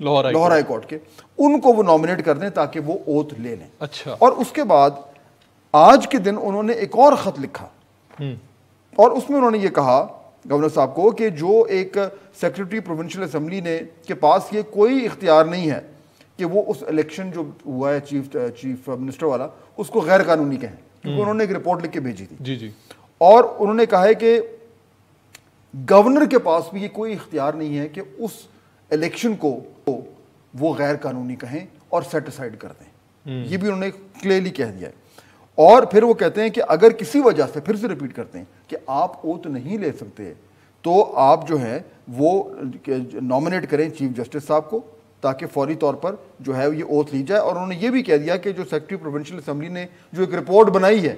Lahore high court کے، ان کو وہ نامنیٹ کر دیں تاکہ وہ اوتھ لے لیں. اچھا. اور اس کے بعد آج کے دن انہوں نے ایک اور خط لکھا اور اس میں انہوں نے یہ کہا گورنر صاحب کو کہ جو ایک سیکرٹری پروونشل اسمبلی نے کے پاس یہ کوئی اختیار نہیں ہے کہ وہ اس الیکشن جو ہوا ہے چیف منسٹر والا اس کو غیر قانونی کہیں، کیونکہ انہوں نے ایک رپورٹ لکھ کے بھیجی تھی. جی جی. اور انہوں نے کہا ہے کہ گورنر کے پاس بھی یہ کوئی اختیار نہیں ہے کہ اس الیکشن کو وہ غیر قانونی کہیں اور سیٹ اسائڈ کر دیں. یہ بھی انہوں نے کلیئرلی کہہ دیا ہے. اور پھر وہ کہتے ہیں کہ اگر کسی وجہ سے، پھر سے ریپیٹ کرتے ہیں کہ آپ اوتھ نہیں لے سکتے تو آپ جو ہے وہ نامنیٹ کریں چیف جسٹس صاحب کو تاکہ فوری طور پر جو ہے یہ اوتھ لی جائے. اور انہوں نے یہ بھی کہہ دیا کہ جو سیکرٹری پروونشل اسمبلی نے جو ایک رپورٹ بنائی ہے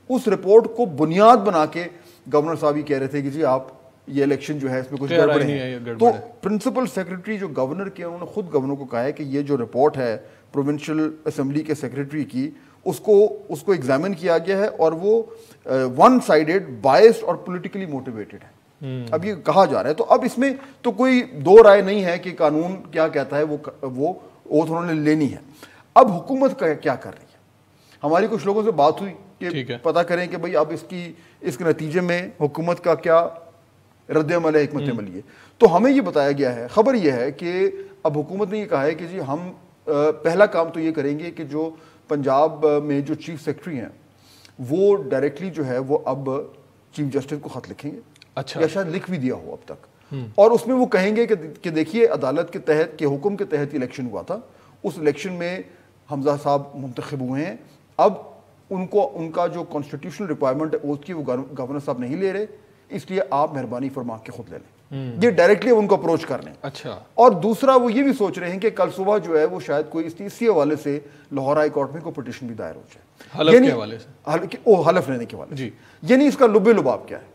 اس رپورٹ کو بنیاد بنا کے گورنر صاحب ہی کہہ رہے تھے کہ جی آپ یہ الیکشن جو ہے اس میں کچھ گڑبڑ ہے. تو پرنسپل سیکرٹری جو گورنر کے، انہوں نے خود گورنر کو کہا ہے کہ یہ جو رپورٹ ہے پروونشل اسمبلی کے سیکرٹری کی اس کو ایگزامن کیا گیا ہے اور وہ ون سائیڈڈ، بائسڈ اور پولیٹیکلی موٹیویٹڈ ہے. اب یہ کہا جا رہا ہے. تو اب اس میں تو کوئی دو رائے نہیں ہے کہ قانون کیا کہتا ہے وہ اوتھ انہوں نے لینی ہے. اب حکومت کیا کر رہی ہے؟ ہماری کچھ لوگوں سے بات ہوئی کہ پتہ کریں کہ بھئی اب اس کے نتیجے میں حکومت کا کیا رد عمل ہے، حکمت عملی ہے. تو ہمیں یہ بتایا گیا ہے، خبر یہ ہے کہ اب حکومت نے یہ کہا ہے کہ جی ہم پہلا کام تو یہ کریں گے کہ جو پنجاب میں جو چیف سیکرٹری ہیں وہ ڈائریکٹلی جو ہے وہ اب چیف جسٹس کو خط لکھیں گے. اچھا. یا شاید لکھ بھی دیا ہو اب تک. اور اس میں وہ کہیں گے کہ دیکھیے عدالت کے تحت کے حکم کے تحت الیکشن ہوا تھا، اس الیکشن میں حمزہ صاحب منتخب ہوئے ہیں، اب ان کا جو کانسٹیٹیوشنل ریکوائرمنٹ ہے اوتھ کی وہ گورنر صاحب نہیں لے رہے، اس لیے آپ مہربانی فرما کے خود لے لیں. یہ ڈائریکٹلی ان کو اپروچ کر لیں. اچھا. اور دوسرا وہ یہ بھی سوچ رہے ہیں کہ کل صبح جو ہے وہ شاید کوئی اسی حوالے سے لاہور ہائی کورٹ میں کوئی پٹیشن بھی دائر ہو جائے حلف کے حوالے سے، حلف لینے کے حوالے سے. یعنی اس کا لب لباب کیا ہے؟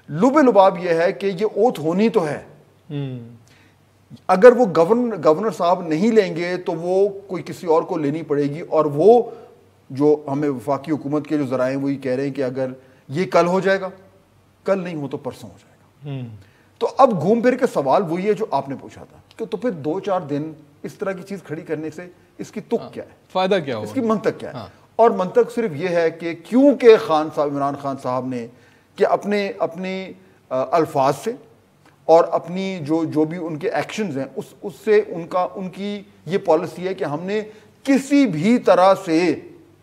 لب لباب یہ ہے کہ یہ اوتھ ہونی تو ہے، اگر وہ گورنر صاحب نہیں لیں گے تو وہ کوئی کسی اور کو لینی پڑے گی. اور وہ جو ہمیں وفاقی حکومت کے جو ذرائع وہی کہہ رہے ہیں کہ اگر یہ کل ہو جائے گا، کل نہیں ہو تو پرسوں ہو جائے گا. تو اب گھوم پھر کے سوال وہی ہے جو آپ نے پوچھا تھا کہ تو پھر 2-4 دن اس طرح کی چیز کھڑی کرنے سے اس کی تک کیا ہے، فائدہ کیا ہے، اس کی منطق کیا ہے؟ اور منطق صرف یہ ہے کہ کیونکہ عمران خان صاحب نے کہ اپنے الفاظ سے اور اپنی جو بھی ان کے ایکشنز ہیں اس سے ان کی یہ پالیسی ہے کہ ہم نے کسی بھی طرح سے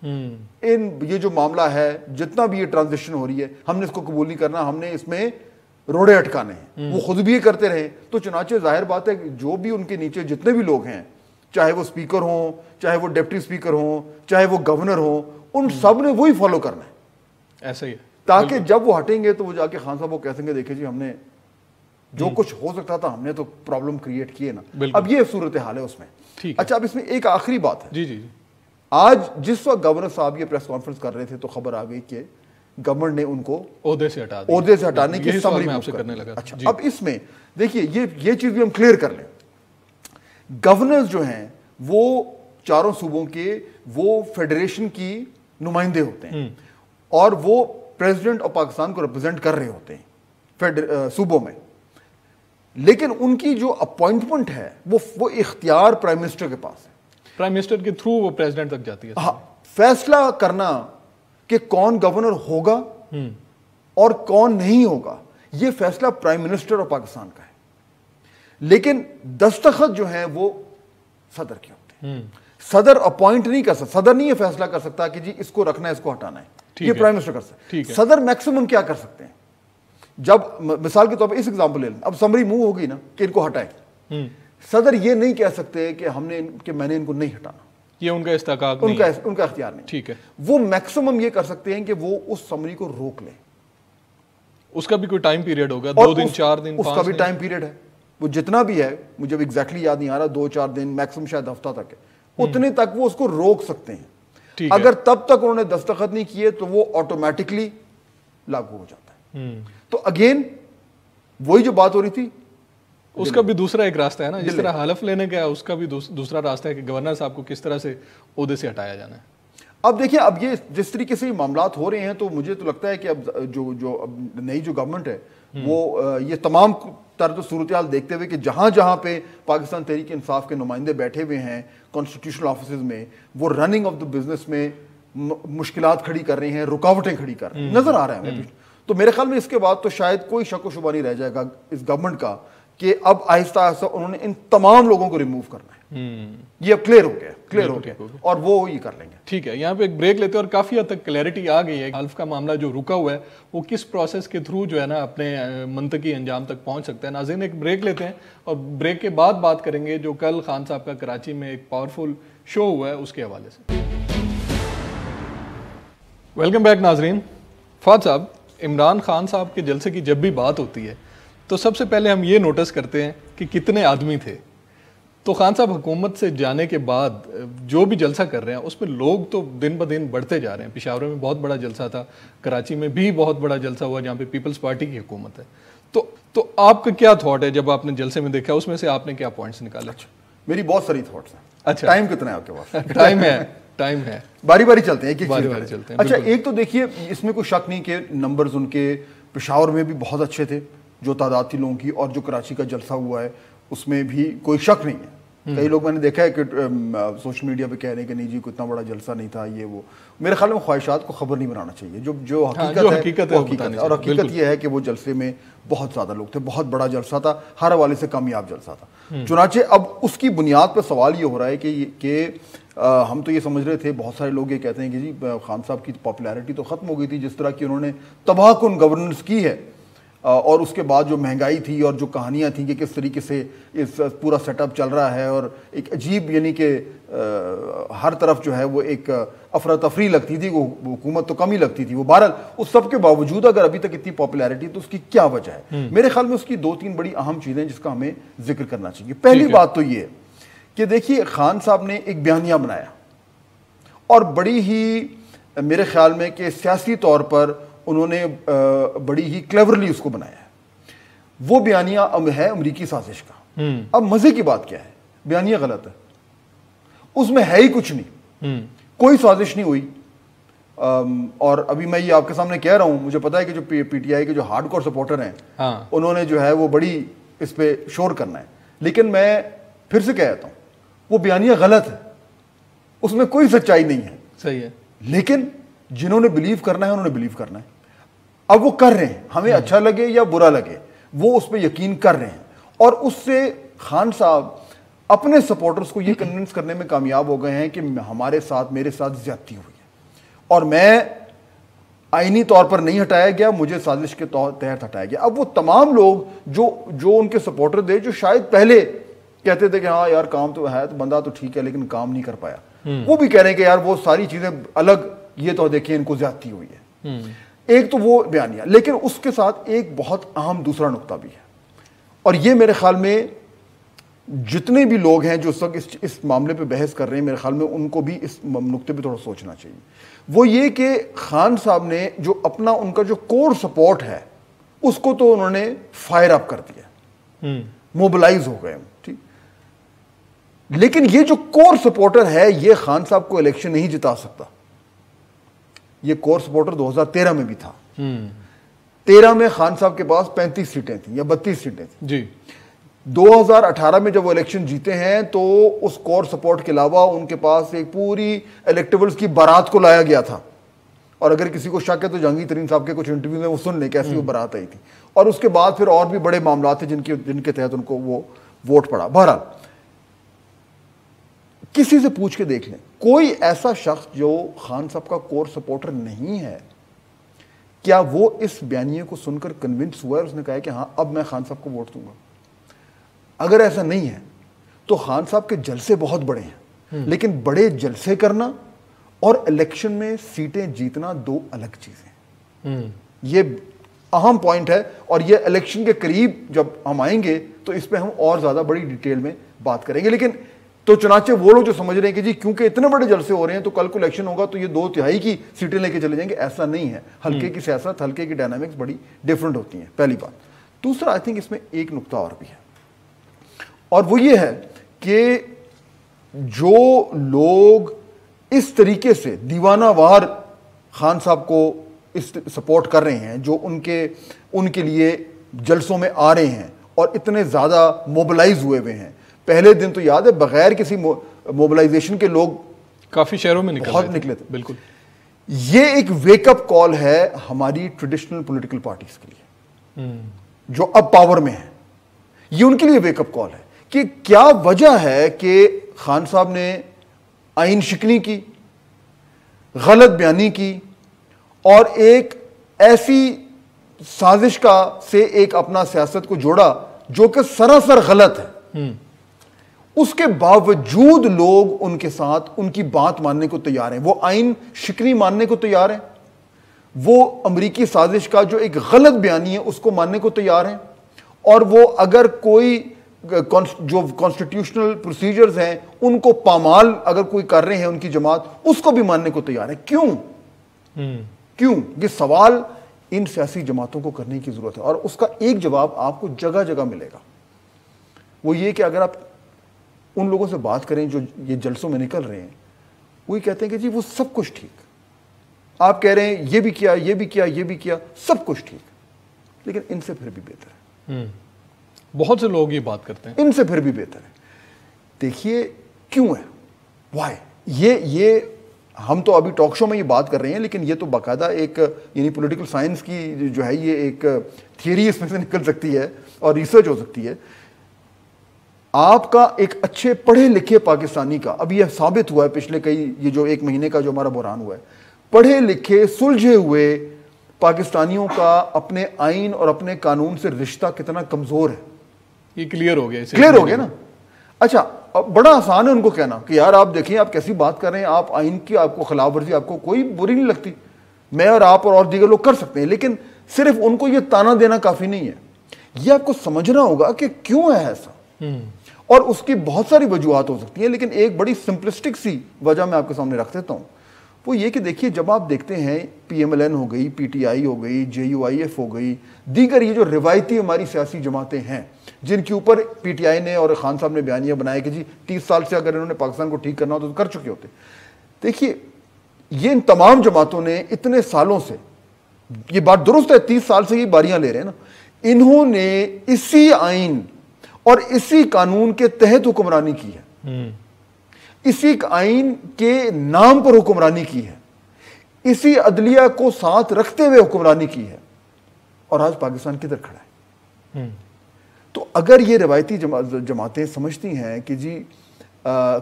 یہ جو معاملہ ہے، جتنا بھی یہ ٹرانزیکشن ہو رہی ہے، ہم نے اس کو قبول نہیں کرنا، ہم نے اس میں روڑے اٹکانے ہیں. وہ خود بھی یہ کرتے رہے. تو چنانچہ ظاہر بات ہے کہ جو بھی ان کے نیچے جتنے بھی لوگ ہیں، چاہے وہ اسپیکر ہوں، چاہے وہ ڈپٹی اسپیکر ہوں، چاہے وہ گورنر ہوں، ان سب نے وہی فالو کرنا ہے. ایسا ہی ہے، تاکہ جب وہ ہٹیں گے تو وہ جا کے خان صاحب وہ کہیں گے دیکھیں جی ہم نے جو کچھ ہو سکتا تھا ہم نے تو پرابلم کریٹ کیے نا. اب یہ صورتحال ہے اس میں. اچھا، اب اس میں ایک آخری بات ہے. جی آج جس وقت گورنر صاحب یہ پریس کانفرنس کر رہے تھے تو خبر آ گئی کہ گورنر نے ان کو عہدے سے ہٹانے کی سمری کرنے لگا. اچھا، اب اس میں دیکھیے یہ چیز بھی ہم کلیئر کر لیں. گورنرز جو ہیں وہ چاروں صوبوں کے وہ فیڈریشن کی نمائندے ہوتے ہیں اور وہ پریزیڈنٹ آف پاکستان کو ریپرزینٹ کر رہے ہوتے ہیں صوبوں میں. لیکن ان کی جو اپوائنٹمنٹ ہے وہ اختیار پرائم منسٹر کے پاس ہے. پرائم منسٹر کے تھرو وہ پریزیڈنٹ تک جاتی ہے. ہاں، فیصلہ کرنا کہ کون گورنر ہوگا اور کون نہیں ہوگا یہ فیصلہ پرائم منسٹر آف پاکستان کا ہے. لیکن دستخط جو ہیں وہ صدر کے ہوتے ہیں. صدر اپوائنٹ نہیں کر سکتا، صدر نہیں یہ فیصلہ کر سکتا کہ جی اس کو رکھنا ہے اس کو ہٹانا ہے، یہ پرائم منسٹر کر سکتا ہے. صدر میکسیمم کیا کر سکتے ہیں؟ جب مثال کے طور پر اس ایگزامپل لے لیں، اب سمری موو ہوگی نا کہ ان کو ہٹائیں، صدر یہ نہیں کہہ سکتے کہ میں نے ان کو نہیں ہٹانا، یہ ان کا استحقاق نہیں ہے، ان کا اختیار نہیں. ٹھیک ہے، وہ میکسیمم یہ کر سکتے ہیں کہ وہ اس سمری کو روک لیں. اس کا بھی کوئی ٹائم پیریڈ ہوگا، 2 دن 4 دن، اس کا بھی ٹائم پیریڈ ہے. وہ جتنا بھی ہے، مجھے اب ایگزیکٹلی یاد نہیں آ رہا، 2-4 دن میکسیمم شاید ہفتہ تک ہے، اتنے تک وہ اس کو روک سکتے ہیں. اگر تب تک انہوں نے دستخط نہیں کیے تو وہ آٹومیٹکلی لاگو ہو جاتا ہے. تو اگین وہی جو بات ہو رہی تھی، اس کا بھی دوسرا ایک راستہ ہے نا، جس طرح حلف لینے کا اس کا بھی دوسرا راستہ ہے کہ گورنر صاحب کو کس طرح سے عہدے سے ہٹایا جانا ہے. اب دیکھیں، اب یہ جس طریقے سے یہ معاملات ہو رہے ہیں تو مجھے تو لگتا ہے کہ اب جو نئی جو گورنمنٹ ہے وہ یہ تمام طرز صورتحال دیکھتے ہوئے کہ جہاں جہاں پہ پاکستان تحریک انصاف کے نمائندے بیٹھے ہوئے ہیں کانسٹیٹیوشنل آفیسز میں، وہ رننگ آف دا بزنس میں مشکلات کھڑی کر رہے ہیں، رکاوٹیں کھڑی کر رہے ہیں، نظر آ رہا ہے ہمیں. تو میرے خیال میں اس کے بعد تو شاید کوئی شک و شبہ نہیں رہ جائے گا اس گورنمنٹ کا کہ اب آہستہ آہستہ انہوں نے ان تمام لوگوں کو ریموو کرنا ہے. یہ اب کلیئر ہو گیا اور وہ یہ کر لیں گے. ٹھیک ہے، یہاں پہ ایک بریک لیتے ہیں اور کافی حد تک کلیئرٹی آ گئی ہے. حلف کا معاملہ جو رکا ہوا ہے وہ کس پروسیس کے تھرو جو ہے نا اپنے منطقی انجام تک پہنچ سکتا ہے. ناظرین ایک بریک لیتے ہیں اور بریک کے بعد بات کریں گے جو کل خان صاحب کا کراچی میں ایک پاورفل شو ہوا ہے اس کے حوالے سے. ویلکم بیک ناظرین. فہد صاحب، عمران خان صاحب کے جلسے کی جب بھی بات ہوتی ہے تو سب سے پہلے ہم یہ نوٹس کرتے ہیں کہ کتنے آدمی تھے. تو خان صاحب حکومت سے جانے کے بعد جو بھی جلسہ کر رہے ہیں اس میں لوگ تو دن بدن بڑھتے جا رہے ہیں. پشاور میں بہت بڑا جلسہ تھا، کراچی میں بھی بہت بڑا جلسہ ہوا جہاں پہ پیپلز پارٹی کی حکومت ہے. تو آپ کا کیا تھاٹ ہے جب آپ نے جلسے میں دیکھا، اس میں سے آپ نے کیا پوائنٹس نکالے؟ میری بہت ساری تھاٹس ہیں. اچھا، ٹائم کتنا ہے آپ کے پاس؟ ٹائم ہے، باری باری چلتے ہیں ایک ایک باری باری چلتے ہیں. اچھا، ایک تو دیکھیے اس میں کوئی شک نہیں کہ نمبرز ان کے پشاور میں بھی بہت اچھے تھے جو تعداد تھی لوگوں کی، اور جو کراچی کا جلسہ ہوا ہے اس میں بھی کوئی شک نہیں ہے. کئی لوگ میں نے دیکھا ہے کہ سوشل میڈیا پہ کہہ رہے ہیں کہ نہیں جی کوئی اتنا بڑا جلسہ نہیں تھا یہ وہ. میرے خیال میں خواہشات کو خبر نہیں بنانا چاہیے. جو حقیقت ہے اور حقیقت یہ ہے کہ وہ جلسے میں بہت زیادہ لوگ تھے، بہت بڑا جلسہ تھا، ہر حوالے سے کامیاب جلسہ تھا. چنانچہ اب اس کی بنیاد پہ سوال یہ ہو رہا ہے کہ ہم تو یہ سمجھ رہے تھے، بہت سارے لوگ یہ کہتے ہیں کہ جی خان صاحب کی پاپولیرٹی تو ختم ہو گئی تھی جس طرح کی انہوں نے تباہ کن گورننس کی ہے، اور اس کے بعد جو مہنگائی تھی اور جو کہانیاں تھیں کہ کس طریقے سے اس پورا سیٹ اپ چل رہا ہے، اور ایک عجیب یعنی کہ ہر طرف جو ہے وہ ایک افراتفری لگتی تھی، وہ حکومت تو کم ہی لگتی تھی. وہ بہرحال اس سب کے باوجود اگر ابھی تک اتنی پاپولیرٹی تو اس کی کیا وجہ ہے؟ میرے خیال میں اس کی دو تین بڑی اہم چیزیں جس کا ہمیں ذکر کرنا چاہیے. پہلی بات تو یہ کہ دیکھیے خان صاحب نے ایک بیانیہ بنایا اور بڑی ہی میرے خیال میں کہ سیاسی طور پر انہوں نے بڑی ہی کلیورلی اس کو بنایا ہے. وہ بیانیہ ہے امریکی سازش کا. اب مزے کی بات کیا ہے، بیانیہ غلط ہے، اس میں ہے ہی کچھ نہیں، کوئی سازش نہیں ہوئی. اور ابھی میں یہ آپ کے سامنے کہہ رہا ہوں، مجھے پتا ہے کہ جو پی ٹی آئی کے جو ہارڈ کور سپورٹر ہیں انہوں نے جو ہے وہ بڑی اس پہ شور کرنا ہے، لیکن میں پھر سے کہتا ہوں وہ بیانیہ غلط ہے، اس میں کوئی سچائی نہیں ہے. صحیح ہے، لیکن جنہوں نے بلیو کرنا ہے انہوں نے بلیو کرنا ہے. اب وہ کر رہے ہیں، ہمیں اچھا لگے یا برا لگے وہ اس پہ یقین کر رہے ہیں. اور اس سے خان صاحب اپنے سپورٹرز کو یہ کنونس کرنے میں کامیاب ہو گئے ہیں کہ ہمارے ساتھ میرے ساتھ زیادتی ہوئی ہے اور میں آئینی طور پر نہیں ہٹایا گیا، مجھے سازش کے تحت ہٹایا گیا. اب وہ تمام لوگ جو ان کے سپورٹر تھے، جو شاید پہلے کہتے تھے کہ ہاں یار کام تو ہے، تو بندہ تو ٹھیک ہے لیکن کام نہیں کر پایا، وہ بھی کہہ رہے ہیں کہ یار وہ ساری چیزیں الگ، یہ تو دیکھیں ان کو زیادتی ہوئی ہے. ایک تو وہ بیانیہ، لیکن اس کے ساتھ ایک بہت اہم دوسرا نقطہ بھی ہے، اور یہ میرے خیال میں جتنے بھی لوگ ہیں جو اس معاملے پہ بحث کر رہے ہیں، میرے خیال میں ان کو بھی اس نقطے پہ تھوڑا سوچنا چاہیے. وہ یہ کہ خان صاحب نے جو اپنا ان کا جو کور سپورٹ ہے اس کو تو انہوں نے فائر اپ کر دیا، موبلائز ہو گئے. ٹھیک، لیکن یہ جو کور سپورٹر ہے یہ خان صاحب کو الیکشن نہیں جتا سکتا. یہ کور سپورٹر 2013 میں بھی تھا. 13 میں خان صاحب کے پاس 35 سیٹیں تھیں یا 32 سیٹیں تھیں جی. 2018 میں جب وہ الیکشن جیتے ہیں تو اس کور سپورٹ کے علاوہ ان کے پاس ایک پوری الیکٹیبلز کی بارات کو لایا گیا تھا. اور اگر کسی کو شک ہے تو جہانگیر ترین صاحب کے کچھ انٹرویو میں وہ سن لیں کیسی وہ بارات آئی تھی. اور اس کے بعد پھر اور بھی بڑے معاملات تھے جن کے تحت ان کو وہ ووٹ پڑا. بہرحال کسی سے پوچھ کے دیکھ لیں، کوئی ایسا شخص جو خان صاحب کا کور سپورٹر نہیں ہے، کیا وہ اس بیانیے کو سن کر کنونس ہوا ہے اس نے کہا ہے کہ ہاں اب میں خان صاحب کو ووٹ دوں گا؟ اگر ایسا نہیں ہے تو خان صاحب کے جلسے بہت بڑے ہیں، لیکن بڑے جلسے کرنا اور الیکشن میں سیٹیں جیتنا دو الگ چیزیں. یہ اہم پوائنٹ ہے، اور یہ الیکشن کے قریب جب ہم آئیں گے تو اس پہ ہم اور زیادہ بڑی ڈیٹیل میں بات کریں گے. لیکن تو چنانچہ وہ لوگ جو سمجھ رہے ہیں کہ جی کیونکہ اتنے بڑے جلسے ہو رہے ہیں تو کل کو الیکشن ہوگا تو یہ 2/3 کی سیٹیں لے کے چلے جائیں گے، ایسا نہیں ہے. ہلکے کی سیاست، ہلکے کی ڈائنامکس بڑی ڈیفرنٹ ہوتی ہیں، پہلی بات. دوسرا آئی تھنک اس میں ایک نقطہ اور بھی ہے، اور وہ یہ ہے کہ جو لوگ اس طریقے سے دیوانہ وار خان صاحب کو اس سپورٹ کر رہے ہیں، جو ان کے لیے جلسوں میں آ رہے ہیں اور اتنے زیادہ موبلائز ہوئے ہیں. پہلے دن تو یاد ہے بغیر کسی موبلائزیشن کے لوگ کافی شہروں میں نکلے تھے. بالکل. یہ ایک ویک اپ کال ہے ہماری ٹریڈیشنل پولیٹیکل پارٹیز کے لیے جو اب پاور میں ہیں. یہ ان کے لیے ویک اپ کال ہے کہ کیا وجہ ہے کہ خان صاحب نے آئین شکنی کی, غلط بیانی کی اور ایک ایسی سازش سے ایک اپنا سیاست کو جوڑا جو کہ سراسر غلط ہے. اس کے باوجود لوگ ان کے ساتھ ان کی بات ماننے کو تیار ہیں, وہ آئین شکنی ماننے کو تیار ہیں, وہ امریکی سازش کا جو ایک غلط بیانی ہے اس کو ماننے کو تیار ہیں, اور وہ اگر کوئی جو کانسٹیٹیوشنل پروسیجرز ہیں ان کو پامال اگر کوئی کر رہے ہیں ان کی جماعت, اس کو بھی ماننے کو تیار ہے. کیوں؟ یہ سوال ان سیاسی جماعتوں کو کرنے کی ضرورت ہے, اور اس کا ایک جواب آپ کو جگہ جگہ ملے گا. وہ یہ کہ اگر آپ ان لوگوں سے بات کریں جو یہ جلسوں میں نکل رہے ہیں, وہی کہتے ہیں کہ جی وہ سب کچھ ٹھیک, آپ کہہ رہے ہیں یہ بھی کیا, یہ بھی کیا, یہ بھی کیا, سب کچھ ٹھیک, لیکن ان سے پھر بھی بہتر ہے. بہت سے لوگ یہ بات کرتے ہیں, ان سے پھر بھی بہتر ہے. دیکھیے کیوں ہے, وائی. یہ ہم تو ابھی ٹاک شو میں یہ بات کر رہے ہیں, لیکن یہ تو باقاعدہ ایک یعنی پولیٹیکل سائنس کی جو ہے یہ ایک تھیوری اس میں سے نکل سکتی ہے اور ریسرچ ہو سکتی ہے. آپ کا ایک اچھے پڑھے لکھے پاکستانی کا, اب یہ ثابت ہوا ہے پچھلے یہ جو 1 مہینے کا جو ہمارا بحران ہوا ہے, پڑھے لکھے سلجھے ہوئے پاکستانیوں کا اپنے آئین اور اپنے قانون سے رشتہ کتنا کمزور ہے. یہ کلیئر ہو گیا نا. اچھا بڑا آسان ہے ان کو کہنا کہ یار آپ دیکھیں آپ کیسی بات کر رہے ہیں, آپ آئین کی آپ کو خلاف ورزی آپ کو کوئی بری نہیں لگتی, میں اور آپ اور دیگر لوگ کر سکتے ہیں, لیکن صرف ان کو یہ تانا دینا کافی نہیں ہے. یہ آپ کو سمجھنا ہوگا کہ کیوں ہے ایسا, اور اس کی بہت ساری وجوہات ہو سکتی ہیں, لیکن ایک بڑی سمپلسٹک سی وجہ میں آپ کے سامنے رکھ دیتا ہوں. وہ یہ کہ دیکھیے جب آپ دیکھتے ہیں پی ایم ایل این ہو گئی, پی ٹی آئی ہو گئی, جے یو آئی ایف ہو گئی, دیگر یہ جو روایتی ہماری سیاسی جماعتیں ہیں جن کے اوپر پی ٹی آئی نے اور خان صاحب نے بیانیہ بنایا کہ جی 30 سال سے اگر انہوں نے پاکستان کو ٹھیک کرنا ہو تو کر چکے ہوتے. دیکھیے یہ ان تمام جماعتوں نے اتنے سالوں سے, یہ بات درست ہے 30 سال سے یہ باریاں لے رہے ہیں نا, انہوں نے اسی آئین اور اسی قانون کے تحت حکمرانی کی ہے, اسی آئین کے نام پر حکمرانی کی ہے, اسی عدلیہ کو ساتھ رکھتے ہوئے حکمرانی کی ہے, اور آج پاکستان کدھر کھڑا ہے. تو اگر یہ روایتی جماعتیں سمجھتی ہیں کہ جی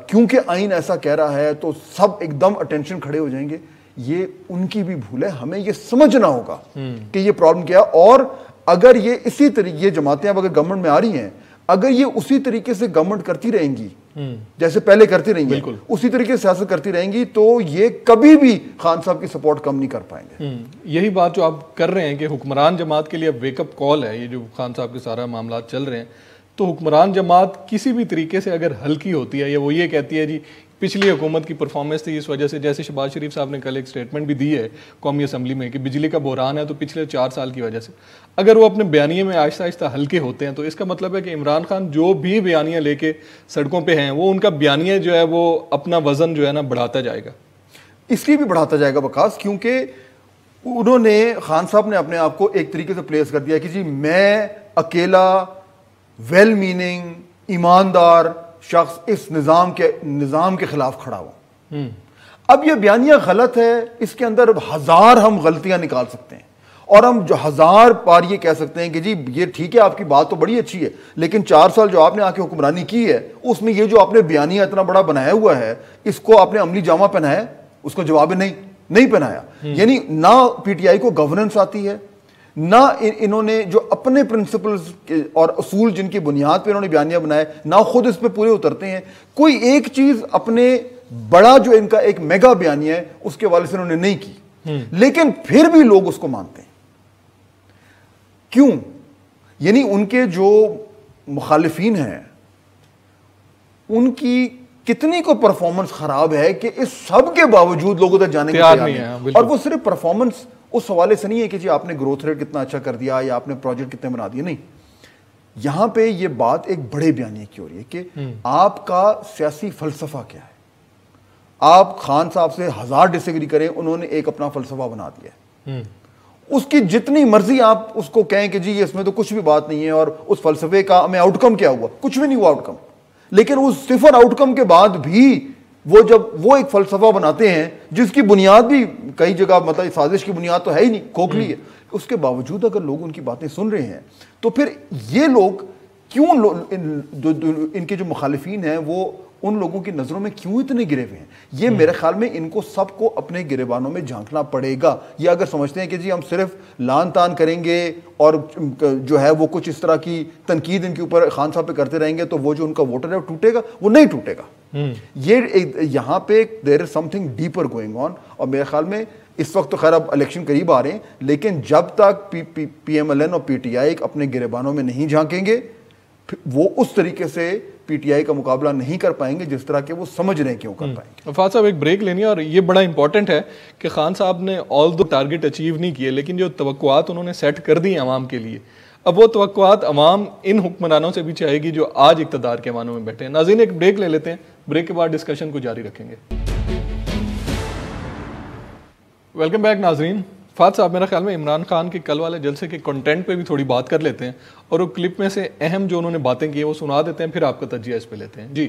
کیونکہ آئین ایسا کہہ رہا ہے تو سب ایک دم اٹینشن کھڑے ہو جائیں گے, یہ ان کی بھی بھول ہے. ہمیں یہ سمجھنا ہوگا کہ یہ پرابلم کیا, اور اگر یہ اسی طریقے یہ جماعتیں اب اگر گورنمنٹ میں آ رہی ہیں, اگر یہ اسی طریقے سے گورنمنٹ کرتی رہیں گی جیسے پہلے کرتی رہیں گی, اسی طریقے سے سیاست کرتی رہیں گی, تو یہ کبھی بھی خان صاحب کی سپورٹ کم نہیں کر پائیں گے. یہی بات جو آپ کر رہے ہیں کہ حکمران جماعت کے لیے اب ویک اپ کال ہے, یہ جو خان صاحب کے سارا معاملات چل رہے ہیں, تو حکمران جماعت کسی بھی طریقے سے اگر ہلکی ہوتی ہے یا وہ یہ کہتی ہے جی پچھلی حکومت کی پرفارمنس تھی اس وجہ سے, جیسے شہباز شریف صاحب نے کل ایک سٹیٹمنٹ بھی دی ہے قومی اسمبلی میں کہ بجلی کا بحران ہے تو پچھلے 4 سال کی وجہ سے, اگر وہ اپنے بیانیے میں آہستہ آہستہ ہلکے ہوتے ہیں تو اس کا مطلب ہے کہ عمران خان جو بھی بیانیاں لے کے سڑکوں پہ ہیں وہ ان کا بیانیہ جو ہے وہ اپنا وزن جو ہے نا بڑھاتا جائے گا. اس لیے بھی بڑھاتا جائے گا وقاص کیونکہ انہوں نے, خان صاحب نے اپنے آپ کو ایک طریقے سے پلیس کر دیا کہ جی میں اکیلا ویل میننگ ایماندار شخص اس نظام کے خلاف کھڑا ہوں. اب یہ بیانیہ غلط ہے, اس کے اندر 1000 ہم غلطیاں نکال سکتے ہیں, اور ہم جو 1000 بار یہ کہہ سکتے ہیں کہ جی یہ ٹھیک ہے آپ کی بات تو بڑی اچھی ہے, لیکن 4 سال جو آپ نے آ کے حکمرانی کی ہے اس میں یہ جو آپ نے بیانیہ اتنا بڑا بنایا ہوا ہے, اس کو آپ نے عملی جامہ پہنایا؟ اس کو جواب نہیں پہنایا. یعنی نہ پی ٹی آئی کو گورننس آتی ہے, نہ انہوں نے جو اپنے پرنسپلز اور اصول جن کی بنیاد پہ انہوں نے بیانیہ بنایا نہ خود اس پہ پورے اترتے ہیں. کوئی ایک چیز اپنے بڑا جو ان کا ایک میگا بیانیہ ہے اس کے حوالے سے انہوں نے نہیں کی, لیکن پھر بھی لوگ اس کو مانتے ہیں. کیوں؟ یعنی ان کے جو مخالفین ہیں ان کی کتنی کو پرفارمنس خراب ہے کہ اس سب کے باوجود لوگوں تک جانے کے تیار نہیں ہے. اور وہ صرف پرفارمنس اس حوالے سے نہیں ہے کہ جی آپ نے گروتھ ریٹ کتنا اچھا کر دیا یا آپ نے پروجیکٹ کتنے بنا دیے, نہیں. یہاں پہ یہ بات ایک بڑے بیانیے کی ہو رہی ہے کہ آپ کا سیاسی فلسفہ کیا ہے. آپ خان صاحب سے 1000 ڈس ایگری کریں, انہوں نے ایک اپنا فلسفہ بنا دیا ہے, اس کی جتنی مرضی آپ اس کو کہیں کہ جی اس میں تو کچھ بھی بات نہیں ہے اور اس فلسفے کا ہمیں آؤٹ کم کیا ہوا, کچھ بھی نہیں ہوا آؤٹ کم. لیکن اس صفر آؤٹ کم کے بعد بھی وہ جب وہ ایک فلسفہ بناتے ہیں جس کی بنیاد بھی کئی جگہ مطلب سازش کی بنیاد تو ہے ہی نہیں, کھوکھلی ہے, اس کے باوجود اگر لوگ ان کی باتیں سن رہے ہیں تو پھر یہ لوگ کیوں ان کے جو مخالفین ہیں وہ ان لوگوں کی نظروں میں کیوں اتنے گرے ہوئے ہیں؟ یہ میرے خیال میں ان کو سب کو اپنے گریبانوں میں جھانکنا پڑے گا. یہ اگر سمجھتے ہیں کہ جی ہم صرف لان تان کریں گے اور جو ہے وہ کچھ اس طرح کی تنقید ان کے اوپر خان صاحب پہ کرتے رہیں گے تو وہ جو ان کا ووٹر ہے وہ ٹوٹے گا, وہ نہیں ٹوٹے گا. یہ یہاں پہ there is something deeper going on. اور میرے خیال میں اس وقت تو خیر اب الیکشن قریب آ رہے ہیں, لیکن جب تک پی ایم ایل این اور پی ٹی آئی اپنے گریبانوں میں نہیں جھانکیں گے وہ اس طریقے سے پی ٹی آئی کا مقابلہ نہیں کر پائیں گے جس طرح کہ وہ سمجھ رہے ہیں کیوں کر پائیں گے. فہد صاحب ایک بریک لینی ہے, اور یہ بڑا امپورٹنٹ ہے کہ خان صاحب نے آل دو ٹارگٹ اچیو نہیں کیے, لیکن جو توقعات انہوں نے سیٹ کر دی ہیں عوام کے لیے, اب وہ توقعات عوام ان حکمرانوں سے بھی چاہے گی جو آج اقتدار کے معنوں میں بیٹھے ہیں. ناظرین ایک بریک لے لیتے ہیں, بریک کے بعد ڈسکشن کو جاری رکھیں گے. ویلکم بیک ناظرین. فہد صاحب میرا خیال میں عمران خان کے کل والے جلسے کے کنٹینٹ پہ بھی تھوڑی بات کر لیتے ہیں, اور وہ کلپ میں سے اہم جو انہوں نے باتیں کی ہیں وہ سنا دیتے ہیں, پھر آپ کا تجزیہ اس پہ لیتے ہیں. جی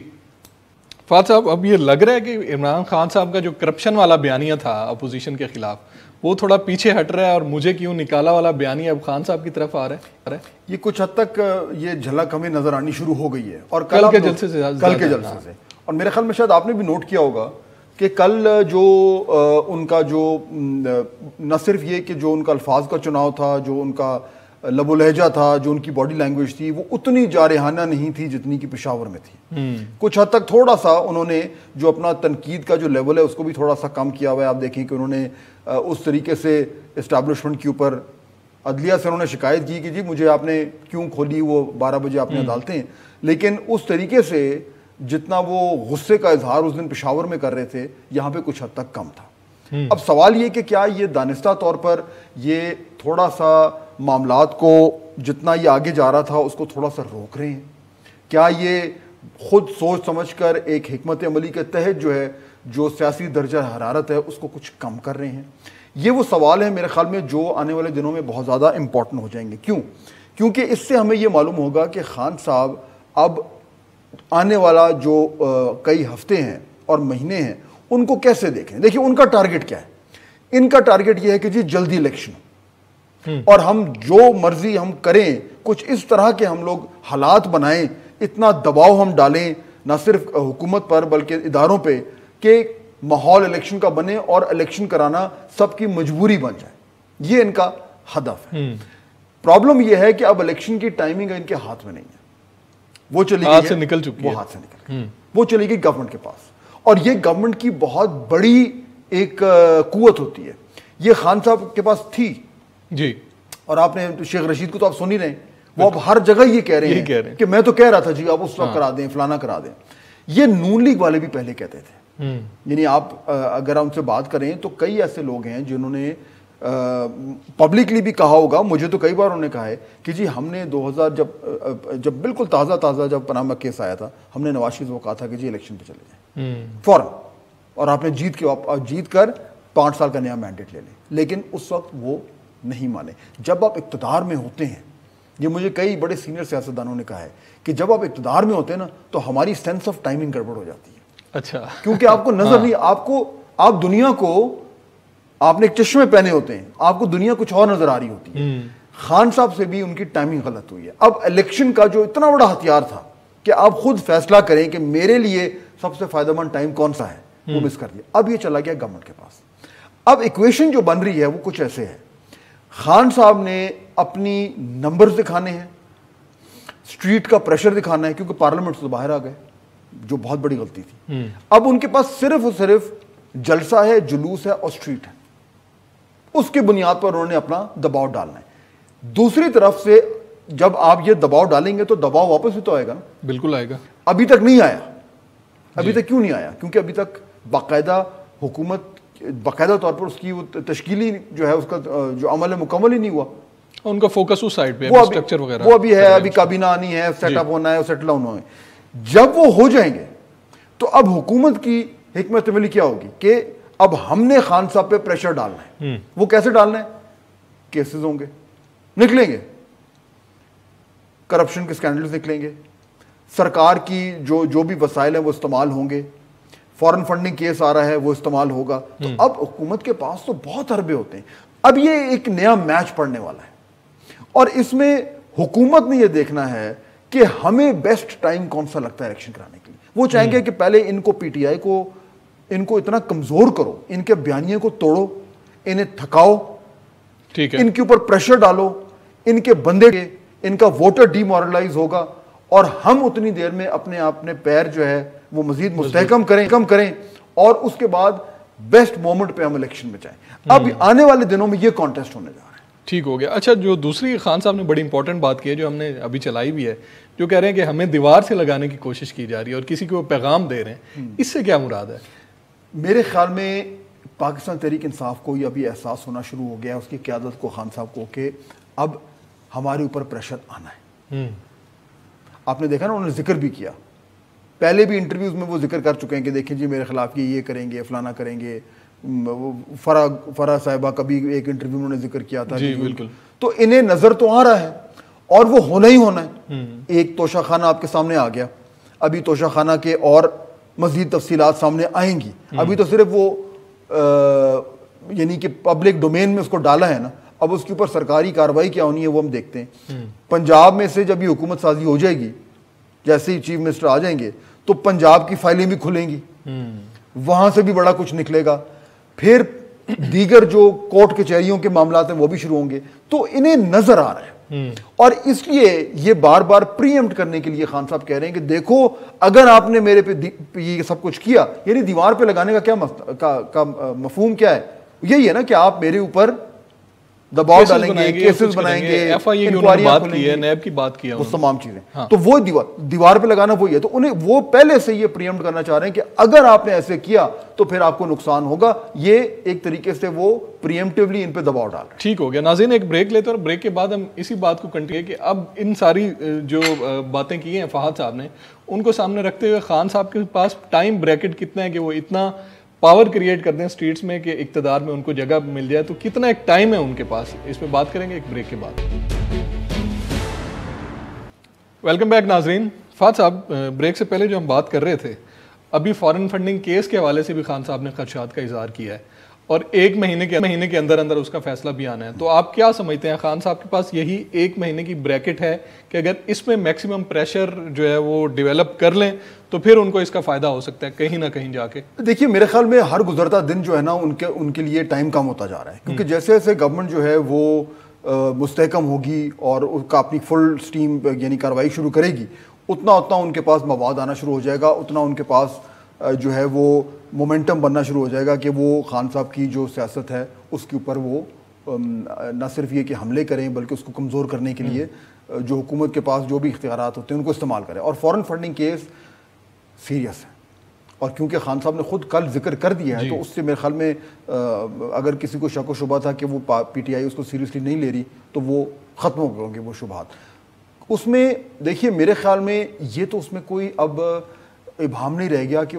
فہد صاحب, اب یہ لگ رہا ہے کہ عمران خان صاحب کا جو کرپشن والا بیانیہ تھا اپوزیشن کے خلاف وہ تھوڑا پیچھے ہٹ رہا ہے, اور مجھے کیوں نکالا والا بیانیہ اب خان صاحب کی طرف آ رہا ہے. یہ کچھ حد تک یہ جھلک ہمیں نظر آنی شروع ہو گئی ہے, اور کل کے جلسے سے. اور میرے خیال میں شاید آپ نے بھی نوٹ کیا ہوگا کہ کل جو ان کا جو نہ صرف یہ کہ جو ان کا الفاظ کا چناؤ تھا, جو ان کا لب و لہجہ تھا, جو ان کی باڈی لینگویج تھی, وہ اتنی جارحانہ نہیں تھی جتنی کہ پشاور میں تھی. کچھ حد تک تھوڑا سا انہوں نے جو اپنا تنقید کا جو لیول ہے اس کو بھی تھوڑا سا کم کیا ہوا ہے. آپ دیکھیں کہ انہوں نے اس طریقے سے اسٹیبلشمنٹ کے اوپر عدلیہ سے انہوں نے شکایت کی کہ جی مجھے آپ نے کیوں کھولی, وہ 12 بجے آپ نے عدالتیں, لیکن اس طریقے سے جتنا وہ غصے کا اظہار اس دن پشاور میں کر رہے تھے یہاں پہ کچھ حد تک کم تھا. اب سوال یہ کہ کیا یہ دانستہ طور پر یہ تھوڑا سا معاملات کو جتنا یہ آگے جا رہا تھا اس کو تھوڑا سا روک رہے ہیں؟ کیا یہ خود سوچ سمجھ کر ایک حکمت عملی کے تحت جو ہے جو سیاسی درجہ حرارت ہے اس کو کچھ کم کر رہے ہیں؟ یہ وہ سوال ہے میرے خیال میں جو آنے والے دنوں میں بہت زیادہ امپورٹنٹ ہو جائیں گے. کیوں؟ کیونکہ اس سے ہمیں یہ معلوم ہوگا کہ خان صاحب اب آنے والا جو کئی ہفتے ہیں اور مہینے ہیں ان کو کیسے دیکھیں. دیکھیں ان کا ٹارگٹ کیا ہے. ان کا ٹارگٹ یہ ہے کہ جی جلدی الیکشن اور ہم جو مرضی ہم کریں, کچھ اس طرح کے ہم لوگ حالات بنائیں, اتنا دباؤ ہم ڈالیں نہ صرف حکومت پر بلکہ اداروں پہ کہ ماحول الیکشن کا بنے اور الیکشن کرانا سب کی مجبوری بن جائے. یہ ان کا ہدف ہے. پرابلم یہ ہے کہ اب الیکشن کی ٹائمنگ ان کے ہاتھ میں نہیں ہے, وہ چلی گئی ہاتھ سے نکل چکی ہے, وہ ہاتھ سے نکل گئی, وہ چلی گئی گورنمنٹ کے پاس. اور یہ گورنمنٹ کی بہت بڑی ایک قوت ہوتی ہے, یہ خان صاحب کے پاس تھی جی. اور آپ نے شیخ رشید کو تو آپ سن ہی رہے ہیں, وہ اب ہر جگہ یہ کہہ رہے ہیں کہ میں تو کہہ رہا تھا جی آپ اس وقت کرا دیں, فلانا کرا دیں. یہ نون لیگ والے بھی پہلے کہتے تھے. یعنی آپ اگر ان سے بات کریں تو کئی ایسے لوگ ہیں جنہوں نے پبلکلی بھی کہا ہوگا, مجھے تو کئی بار انہوں نے کہا ہے کہ جی ہم نے 2000 جب بالکل تازہ جب پناما کیس آیا تھا ہم نے نواز شریف کو کہا تھا کہ جی الیکشن پہ چلے جائیں فوراً, اور آپ نے جیت کر 5 سال کا نیا مینڈیٹ لے لیں. لیکن اس وقت وہ نہیں مانے. جب آپ اقتدار میں ہوتے ہیں, یہ مجھے کئی بڑے سینئر سیاستدانوں نے کہا ہے کہ جب آپ اقتدار میں ہوتے ہیں نا تو ہماری سینس آف ٹائمنگ گڑبڑ ہو جاتی ہے. اچھا, کیونکہ آپ کو نظر نہیں, آپ دنیا کو, آپ نے ایک چشمے پہنے ہوتے ہیں, آپ کو دنیا کچھ اور نظر آ رہی ہوتی ہے. خان صاحب سے بھی ان کی ٹائمنگ غلط ہوئی ہے. اب الیکشن کا جو اتنا بڑا ہتھیار تھا کہ آپ خود فیصلہ کریں کہ میرے لیے سب سے فائدہ مند ٹائم کون سا ہے, وہ مس کر دیا. اب یہ چلا گیا گورنمنٹ کے پاس. اب ایکویشن جو بن رہی ہے وہ کچھ ایسے ہے, خان صاحب نے اپنی نمبرز دکھانے ہیں, اسٹریٹ کا پریشر دکھانا ہے, کیونکہ پارلیمنٹ سے باہر آ گئے جو بہت بڑی غلطی تھی. اب ان کے پاس صرف اور صرف جلسہ ہے, جلوس ہے اور اسٹریٹ ہے, اس کی بنیاد پر انہوں نے اپنا دباؤ ڈالنا ہے. دوسری طرف سے جب آپ یہ دباؤ ڈالیں گے تو دباؤ واپس بھی تو آئے گا نا. بالکل آئے گا. ابھی تک نہیں آیا. ابھی تک کیوں نہیں آیا؟ کیونکہ ابھی تک باقاعدہ حکومت باقاعدہ طور پر اس کی تشکیلی جو ہے اس کا جو عمل ہے مکمل ہی نہیں ہوا. ان کا فوکس اس سائڈ پہ ہے, اسٹرکچر وغیرہ وہ ابھی ہے, ابھی کابینہ آنی ہے, سیٹ اپ ہونا ہے, سیٹل ڈاؤن ہونا ہے. جب وہ ہو جائیں گے تو اب حکومت کی حکمت عملی کیا ہوگی کہ اب ہم نے خان صاحب پہ پریشر ڈالنا ہے. وہ کیسے ڈالنا ہے؟ کیسز ہوں گے, نکلیں گے, کرپشن کے سکینڈلز نکلیں گے, سرکار کی جو بھی وسائل ہیں وہ استعمال ہوں گے, فورن فنڈنگ کیس آ رہا ہے وہ استعمال ہوگا. تو اب حکومت کے پاس تو بہت اربے ہوتے ہیں. اب یہ ایک نیا میچ پڑنے والا ہے, اور اس میں حکومت نے یہ دیکھنا ہے کہ ہمیں بیسٹ ٹائم کون سا لگتا ہے الیکشن کرانے کے لیے. وہ چاہیں گے کہ پہلے ان کو پی ٹی آئی کو ان کو اتنا کمزور کرو, ان کے بیانیے کو توڑو, انہیں تھکاؤ, ٹھیک ہے, ان کے اوپر پریشر ڈالو, ان کے بندے کے ان کا ووٹر ڈی مورلائز ہوگا, اور ہم اتنی دیر میں اپنے پیر جو ہے وہ مزید مستحکم کریں اور اس کے بعد بیسٹ مومنٹ پہ ہم الیکشن میں جائیں. اب آنے والے دنوں میں یہ کانٹیسٹ ہونے جا رہا ہے. ٹھیک ہو گیا. اچھا, جو دوسری خان صاحب نے بڑی امپورٹنٹ بات کی ہے جو ہم نے ابھی چلائی بھی ہے, جو کہہ رہے ہیں کہ ہمیں دیوار سے لگانے کی کوشش کی جا رہی ہے اور کسی کو پیغام دے رہے ہیں, اس سے کیا مراد ہے؟ میرے خیال میں پاکستان تحریک انصاف کو یہ ابھی احساس ہونا شروع ہو گیا ہے, اس کی قیادت کو, خان صاحب کو, کہ اب ہمارے اوپر پریشر آنا ہے. آپ نے دیکھا نا, انہوں نے ذکر بھی کیا, پہلے بھی انٹرویوز میں وہ ذکر کر چکے ہیں کہ دیکھیں جی میرے خلاف یہ کریں گے, فلانا کریں گے. فرح صاحبہ کا بھی ایک انٹرویو انہوں نے ذکر کیا تھا. جی بالکل. تو انہیں نظر تو آ رہا ہے اور وہ ہونا ہی ہونا ہے. ایک توشہ خانہ آپ کے سامنے آ گیا, ابھی توشہ خانہ کے اور مزید تفصیلات سامنے آئیں گی. ابھی تو صرف وہ یعنی کہ پبلک ڈومین میں اس کو ڈالا ہے نا, اب اس کے اوپر سرکاری کارروائی کیا ہونی ہے وہ ہم دیکھتے ہیں. پنجاب میں سے جب یہ حکومت سازی ہو جائے گی, جیسے ہی چیف منسٹر آ جائیں گے, تو پنجاب کی فائلیں بھی کھلیں گی, وہاں سے بھی بڑا کچھ نکلے گا. پھر دیگر جو کورٹ کچہریوں کے معاملات ہیں وہ بھی شروع ہوں گے. تو انہیں نظر آ رہا ہے, اور اس لیے یہ بار بار پری ایمپٹ کرنے کے لیے خان صاحب کہہ رہے ہیں کہ دیکھو اگر آپ نے میرے پہ یہ سب کچھ کیا, یعنی دیوار پہ لگانے کا کیا مفہوم کیا ہے؟ یہی ہے نا کہ آپ میرے اوپر دباؤ ڈالیں گے, کیسز بنائیں گے, انکوائریاں کھولیں گے, نیب کی بات کی ہے, وہ تمام چیزیں. تو وہ دیوار پہ لگانا وہی ہے. تو انہیں وہ پہلے سے یہ پری ایمپٹ کرنا چاہ رہے ہیں کہ اگر آپ نے ایسے کیا تو پھر آپ کو نقصان ہوگا. یہ ایک طریقے سے وہ پری ایمپٹیولی ان پہ دباؤ ڈال رہے ہیں. ٹھیک ہو گیا. ناظرین, ایک بریک لیتے ہیں اور بریک کے بعد ہم اسی بات کو کنٹینیو کہ اب ان ساری جو باتیں کی ہیں فہد صاحب نے, ان کو سامنے رکھتے ہوئے خان صاحب کے پاس ٹائم بریکٹ کتنا ہے کہ وہ اتنا پاور کریٹ کر دیں سٹریٹس میں کہ اقتدار میں ان کو جگہ مل جائے, تو کتنا ایک ٹائم ہے ان کے پاس, اس پہ بات کریں گے ایک بریک کے بعد. ویلکم بیک ناظرین. فہد صاحب, بریک سے پہلے جو ہم بات کر رہے تھے, ابھی فارن فنڈنگ کیس کے حوالے سے بھی خان صاحب نے خدشات کا اظہار کیا ہے, اور ایک مہینے کے اندر اس کا فیصلہ بھی آنا ہے. تو آپ کیا سمجھتے ہیں, خان صاحب کے پاس یہی ایک مہینے کی بریکٹ ہے کہ اگر اس میں میکسیمم پریشر جو ہے وہ ڈیولپ کر لیں تو پھر ان کو اس کا فائدہ ہو سکتا ہے کہیں نہ کہیں جا کے؟ دیکھیے میرے خیال میں ہر گزرتا دن جو ہے نا ان کے لیے ٹائم کم ہوتا جا رہا ہے, کیونکہ جیسے جیسے گورنمنٹ جو ہے وہ مستحکم ہوگی اور اس کا اپنی فل سٹیم یعنی کارروائی شروع کرے گی, اتنا ان کے پاس مواد آنا شروع ہو جائے گا, اتنا ان کے پاس جو ہے وہ مومنٹم بننا شروع ہو جائے گا کہ وہ خان صاحب کی جو سیاست ہے اس کے اوپر وہ نہ صرف یہ کہ حملے کریں بلکہ اس کو کمزور کرنے کے لیے جو حکومت کے پاس جو بھی اختیارات ہوتے ہیں ان کو استعمال کریں. اور فورن فنڈنگ کیس سیریس ہے, اور کیونکہ خان صاحب نے خود کل ذکر کر دیا ہے تو اس سے میرے خیال میں اگر کسی کو شک و شبہ تھا کہ وہ پی ٹی آئی اس کو سیریسلی نہیں لے رہی تو وہ ختم ہو گئے وہ شبہات. اس میں دیکھیے میرے خیال میں یہ تو اس میں کوئی اب ابہام نہیں رہ گیا کہ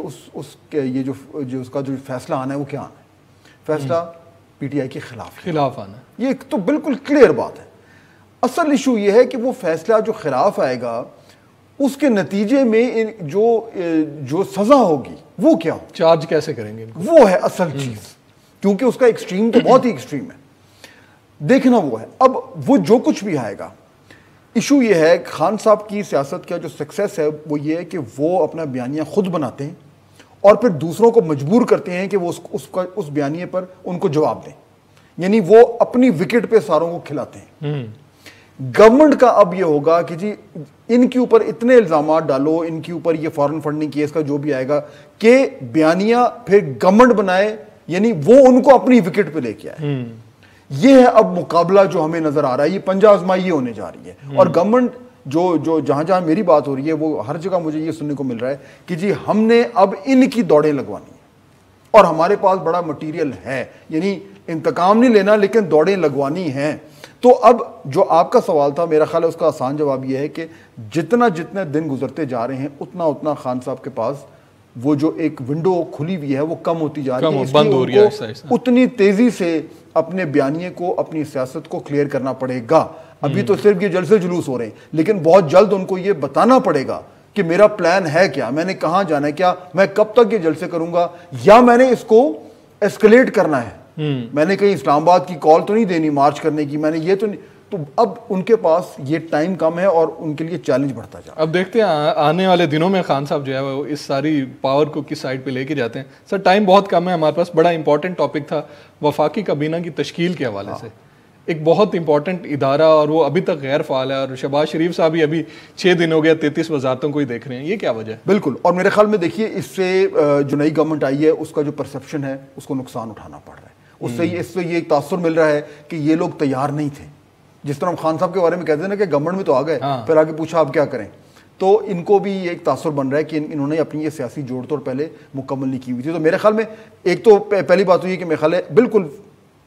یہ جو اس کا جو فیصلہ آنا ہے وہ کیا آنا ہے. فیصلہ پی ٹی آئی کے خلاف آنا ہے, یہ تو بالکل کلیئر بات ہے. اصل ایشو یہ ہے کہ وہ فیصلہ جو خلاف آئے گا اس کے نتیجے میں جو سزا ہوگی وہ کیا ہو, چارج کیسے کریں گے, وہ ہے اصل چیز, کیونکہ اس کا ایکسٹریم تو بہت ہی ایکسٹریم ہے, دیکھنا وہ ہے. اب وہ جو کچھ بھی آئے گا, ایشو یہ ہے خان صاحب کی سیاست کا جو سکسیس ہے وہ یہ ہے کہ وہ اپنا بیانیہ خود بناتے ہیں اور پھر دوسروں کو مجبور کرتے ہیں کہ وہ اس بیانیے پر ان کو جواب دیں, یعنی وہ اپنی وکٹ پہ ساروں کو کھلاتے ہیں. گورنمنٹ کا اب یہ ہوگا کہ جی ان کے اوپر اتنے الزامات ڈالو, ان کے اوپر یہ فارن فنڈنگ کیس کا جو بھی آئے گا کہ بیانیہ پھر گورنمنٹ بنائے, یعنی وہ ان کو اپنی وکٹ پہ لے کے آئے. یہ ہے اب مقابلہ جو ہمیں نظر آ رہا ہے, یہ پنجہ آزمائی ہونے جا رہی ہے. اور گورنمنٹ جو جہاں میری بات ہو رہی ہے وہ ہر جگہ مجھے یہ سننے کو مل رہا ہے کہ جی ہم نے اب ان کی دوڑیں لگوانی ہیں اور ہمارے پاس بڑا مٹیریل ہے, یعنی انتقام نہیں لینا لیکن دوڑیں لگوانی ہیں. تو اب جو آپ کا سوال تھا میرا خیال ہے اس کا آسان جواب یہ ہے کہ جتنے دن گزرتے جا رہے ہیں اتنا خان صاحب کے پاس وہ جو ایک ونڈو کھلی ہوئی ہے وہ کم ہوتی جا رہی ہے، بند ہو رہی ہے، اتنی تیزی سے اپنے بیانیے کو، اپنی سیاست کو کلیئر کرنا پڑے گا. ابھی تو صرف یہ جلسے جلوس ہو رہے ہیں، لیکن بہت جلد ان کو یہ بتانا پڑے گا کہ میرا پلان ہے کیا، میں نے کہاں جانا ہے، کیا میں کب تک یہ جلسے کروں گا، یا میں نے اس کو ایسکلیٹ کرنا ہے. میں نے کہیں اسلام آباد کی کال تو نہیں دینی مارچ کرنے کی، میں نے یہ تو نہیں. تو اب ان کے پاس یہ ٹائم کم ہے اور ان کے لیے چیلنج بڑھتا جا رہا ہے. اب دیکھتے ہیں آنے والے دنوں میں خان صاحب جو ہے وہ اس ساری پاور کو کس سائڈ پہ لے کے جاتے ہیں. سر ٹائم بہت کم ہے ہمارے پاس. بڑا امپورٹنٹ ٹاپک تھا وفاقی کابینہ کی تشکیل کے حوالے سے. ایک بہت امپورٹنٹ ادارہ اور وہ ابھی تک غیر فعال ہے، اور شہباز شریف صاحب ہی ابھی 6 دن ہو گیا 33 وزارتوں کو ہی دیکھ رہے ہیں. یہ کیا وجہ ہے؟ بالکل. اور میرے خیال میں دیکھیے اس سے جو نئی گورنمنٹ آئی ہے اس کا جو پرسیپشن ہے اس کو نقصان اٹھانا پڑ رہا ہے. اس سے یہ ایک تاثر مل رہا ہے کہ یہ لوگ تیار نہیں تھے. جس طرح ہم خان صاحب کے بارے میں کہتے ہیں نا کہ گورنمنٹ میں تو آ گئے، پھر آگے پوچھا آپ کیا کریں. تو ان کو بھی ایک تاثر بن رہا ہے کہ انہوں نے اپنی یہ سیاسی جوڑ توڑ پہلے مکمل نہیں کی ہوئی تھی. تو میرے خیال میں ایک تو پہلی بات تو یہ کہ میرے خیال ہے بالکل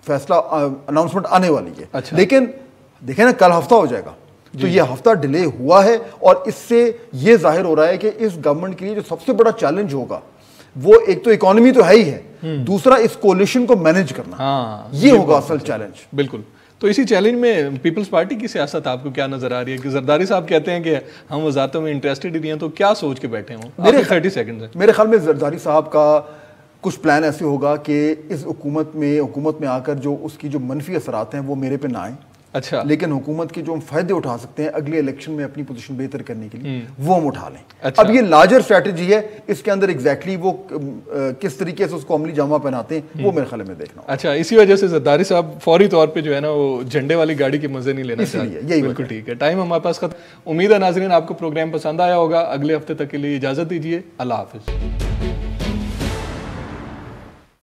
فیصلہ اناؤنسمنٹ آنے والی ہے. لیکن دیکھیں نا کل ہفتہ ہو جائے گا، تو یہ ہفتہ ڈیلے ہوا ہے، اور اس سے یہ ظاہر ہو رہا ہے کہ اس گورنمنٹ کے لیے جو سب سے بڑا چیلنج ہوگا وہ ایک تو اکانومی تو ہے ہی ہے، دوسرا اس کولیشن کو مینج کرنا، یہ ہوگا اصل چیلنج. بالکل. تو اسی چیلنج میں پیپلز پارٹی کی سیاست آپ کو کیا نظر آ رہی ہے؟ کہ زرداری صاحب کہتے ہیں کہ ہم وزارتوں میں انٹرسٹڈ ہی ہیں، تو کیا سوچ کے بیٹھے ہوں؟ میرے 30 سیکنڈ. میرے خیال میں زرداری صاحب کا کچھ پلان ایسے ہوگا کہ اس حکومت میں آ کر جو اس کی جو منفی اثرات ہیں وہ میرے پہ نہ آئیں. اچھا. لیکن حکومت کے جو ہم فائدے اٹھا سکتے ہیں اگلے الیکشن میں اپنی پوزیشن بہتر کرنے کے لیے وہ ہم اٹھا لیں. اب یہ لارجر اسٹریٹجی ہے، اس کے اندر ایگزیکٹلی وہ کس طریقے سے اس کو عملی جامہ پہناتے ہیں وہ میرے خیال میں دیکھنا. اچھا، اسی وجہ سے زرداری صاحب فوری طور پہ جو ہے نا وہ جھنڈے والی گاڑی کے مزے نہیں لینا چاہتے. بالکل ٹھیک ہے. ٹائم ہمارے پاس ختم. امید ہے ناظرین آپ کو پروگرام پسند آیا ہوگا. اگلے ہفتے تک کے لیے اجازت دیجیے. اللہ حافظ.